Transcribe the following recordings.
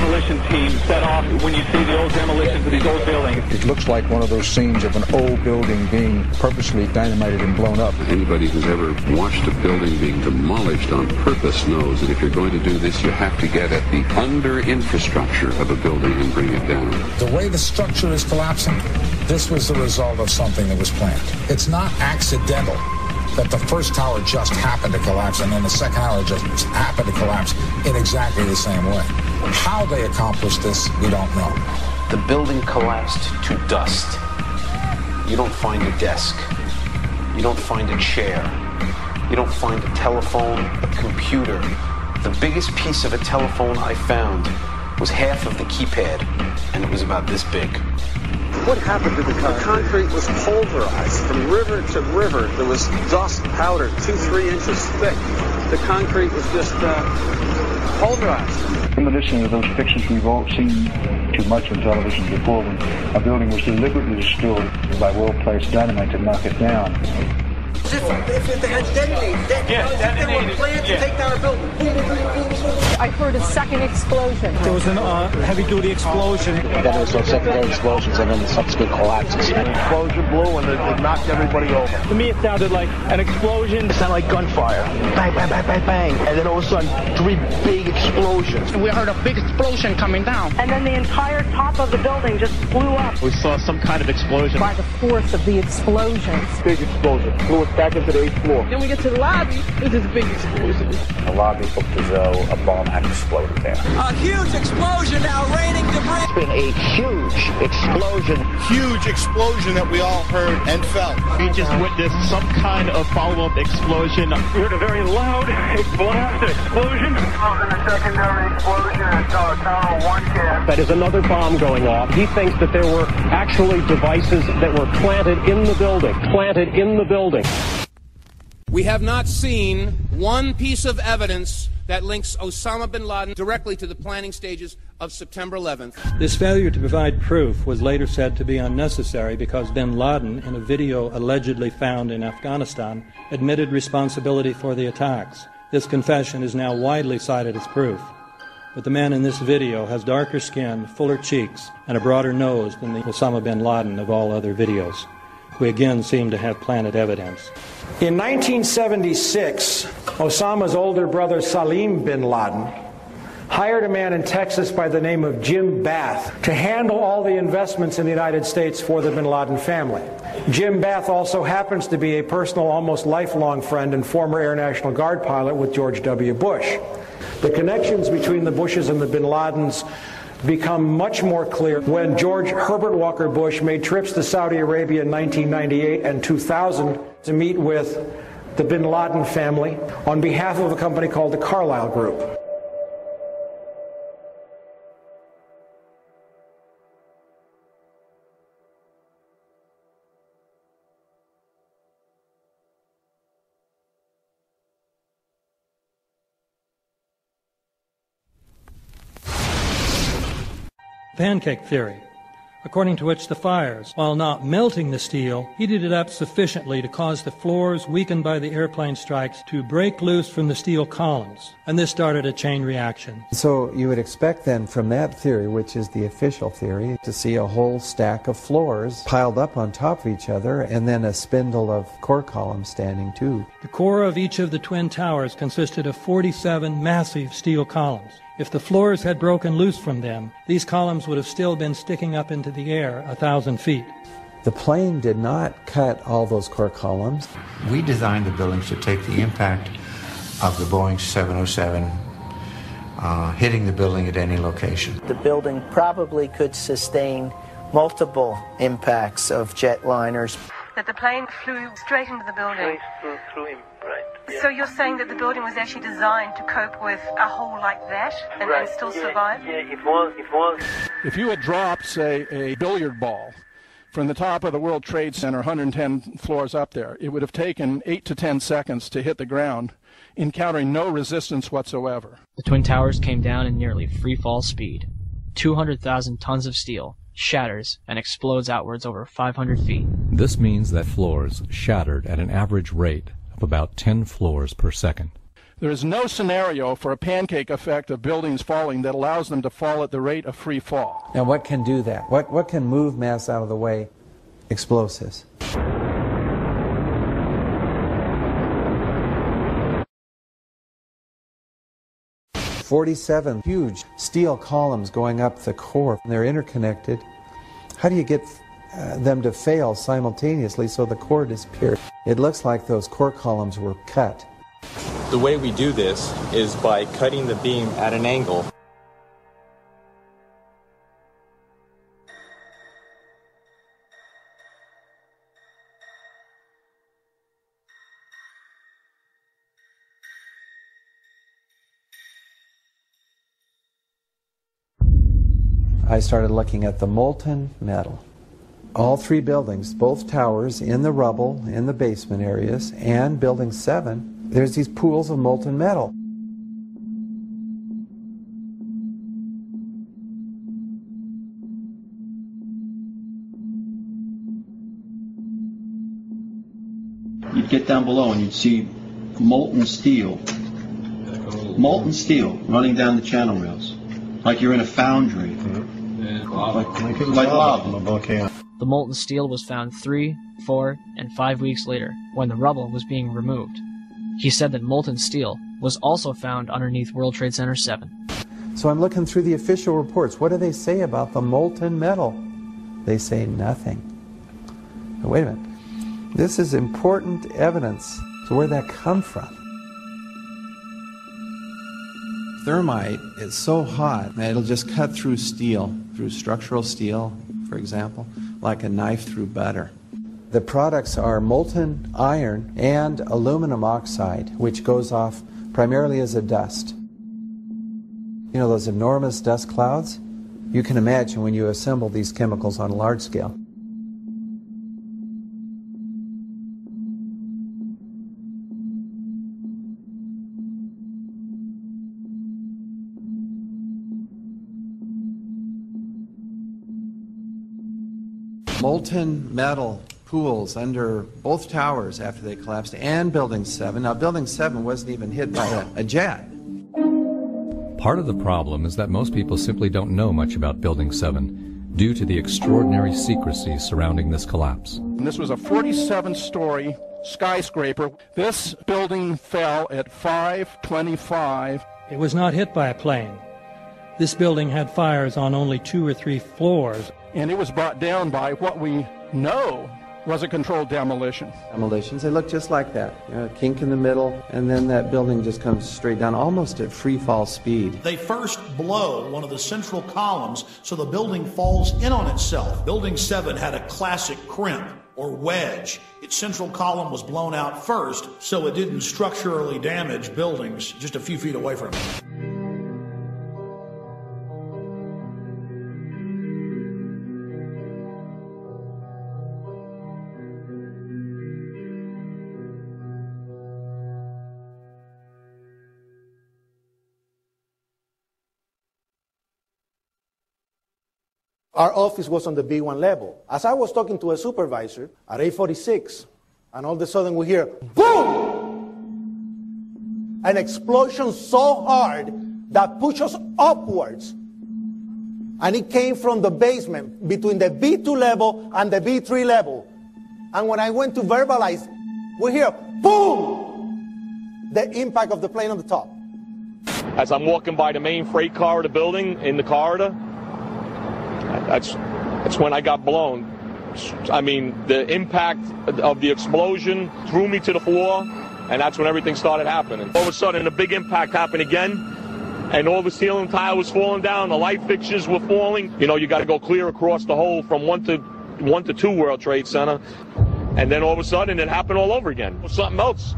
demolition team set off when you see the old demolitions of these old buildings? It looks like one of those scenes of an old building being purposely dynamited and blown up. Anybody who's ever watched a building being demolished on purpose knows that if you're going to do this, you have to get at the under-infrastructure of a building and bring it down. The way the structure is collapsing, this was the result of something that was planned. It's not accidental that the first tower just happened to collapse and then the second tower just happened to collapse in exactly the same way. How they accomplished this, we don't know. The building collapsed to dust. You don't find a desk. You don't find a chair. You don't find a telephone, a computer. The biggest piece of a telephone I found was half of the keypad, and it was about this big. What happened to the concrete? The concrete was pulverized from river to river. There was dust powder 2-3 inches thick. The concrete was just pulverized. In addition to those pictures we've all seen too much on television before, when a building was deliberately destroyed by well-placed dynamite to knock it down. If they had detonated, they were planned to take down a building. Boom, boom, boom, boom, boom. I heard a second explosion. There was a heavy-duty explosion. Then there was some secondary explosions and then subsequent collapses. An explosion blew and it knocked everybody over. To me, it sounded like an explosion. It sounded like gunfire. Bang, bang, bang, bang, bang. And then all of a sudden, 3 big explosions. We heard a big explosion coming down. And then the entire top of the building just blew up. We saw some kind of explosion. By the force of the explosions. Big explosion. Blew us back into the 8th floor. Then we get to the lobby, there's this big explosion. The lobby looked as though a bomb had exploded there. A huge explosion now raining debris. It's been a huge explosion. Huge explosion that we all heard and felt. We just witnessed some kind of follow-up explosion. We heard a very loud blast explosion. A secondary explosion at Tower 1 camp. That is another bomb going off. He thinks that there were actually devices that were planted in the building. Planted in the building. We have not seen one piece of evidence that links Osama bin Laden directly to the planning stages of September 11th. This failure to provide proof was later said to be unnecessary because bin Laden, in a video allegedly found in Afghanistan, admitted responsibility for the attacks. This confession is now widely cited as proof. But the man in this video has darker skin, fuller cheeks, and a broader nose than the Osama bin Laden of all other videos. We again seem to have planted evidence. In 1976, Osama's older brother Salim bin Laden hired a man in Texas by the name of Jim Bath to handle all the investments in the United States for the bin Laden family. Jim Bath also happens to be a personal, almost lifelong friend and former Air National Guard pilot with George W. Bush. The connections between the Bushes and the bin Ladens become much more clear when George Herbert Walker Bush made trips to Saudi Arabia in 1998 and 2000 to meet with the bin Laden family on behalf of a company called the Carlyle Group. Pancake theory, according to which the fires, while not melting the steel, heated it up sufficiently to cause the floors weakened by the airplane strikes to break loose from the steel columns, and this started a chain reaction. So you would expect then from that theory, which is the official theory, to see a whole stack of floors piled up on top of each other and then a spindle of core columns standing too. The core of each of the twin towers consisted of 47 massive steel columns. If the floors had broken loose from them, these columns would have still been sticking up into the air 1,000 feet. The plane did not cut all those core columns. We designed the buildings to take the impact of the Boeing 707 hitting the building at any location. The building probably could sustain multiple impacts of jetliners. That the plane flew straight into the building. Through him, right. Yeah. So you're saying that the building was actually designed to cope with a hole like that and, right. and still survive? Yeah, it was. If you had dropped, say, a billiard ball from the top of the World Trade Center, 110 floors up there, it would have taken 8 to 10 seconds to hit the ground, encountering no resistance whatsoever. The Twin Towers came down in nearly free-fall speed. 200,000 tons of steel shatters and explodes outwards over 500 feet. This means that floors shattered at an average rate of about 10 floors per second. There is no scenario for a pancake effect of buildings falling that allows them to fall at the rate of free fall. Now what can do that? What can move mass out of the way? Explosives. "47 huge steel columns going up the core. They're interconnected. How do you get them to fail simultaneously so the core disappears?" It looks like those core columns were cut. The way we do this is by cutting the beam at an angle. I started looking at the molten metal. All three buildings, both towers, in the rubble, in the basement areas, and Building 7, there's these pools of molten metal. You'd get down below and you'd see molten steel running down the channel rails, like you're in a foundry. Like lava. The molten steel was found 3, 4, and 5 weeks later, when the rubble was being removed. He said that molten steel was also found underneath World Trade Center 7. So I'm looking through the official reports. What do they say about the molten metal? They say nothing. Now, wait a minute. This is important evidence. So where'd that come from? Thermite is so hot that it'll just cut through steel, through structural steel, for example, like a knife through butter. The products are molten iron and aluminum oxide, which goes off primarily as a dust. You know those enormous dust clouds? You can imagine when you assemble these chemicals on a large scale. Molten metal pools under both towers after they collapsed, and Building 7. Now, Building 7 wasn't even hit by a jet. Part of the problem is that most people simply don't know much about Building 7 due to the extraordinary secrecy surrounding this collapse. And this was a 47-story skyscraper. This building fell at 5:25. It was not hit by a plane. This building had fires on only 2 or 3 floors. And it was brought down by what we know was a controlled demolition. Demolitions, they look just like that. You know, a kink in the middle, and then that building just comes straight down, almost at free fall speed. They first blow one of the central columns so the building falls in on itself. Building 7 had a classic crimp or wedge. Its central column was blown out first, so it didn't structurally damage buildings just a few feet away from it. Our office was on the B1 level. As I was talking to a supervisor at 8:46, and all of a sudden we hear, boom! An explosion so hard that pushed us upwards. And it came from the basement between the B2 level and the B3 level. And when I went to verbalize, we hear, boom! The impact of the plane on the top. As I'm walking by the main freight corridor building in the corridor, that's when I got blown. I mean, the impact of the explosion threw me to the floor, and that's when everything started happening. All of a sudden, a big impact happened again, and all the ceiling tile was falling down, the light fixtures were falling. You know, you got to go clear across the whole from 1 to 2 World Trade Center, and then all of a sudden, it happened all over again. Something else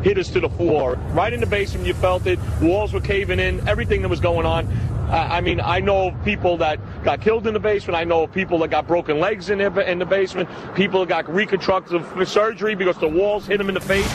hit us to the floor. Right in the basement, you felt it. Walls were caving in, everything that was going on. I mean, I know of people that got killed in the basement. I know of people that got broken legs in the basement. People that got reconstructive surgery because the walls hit them in the face.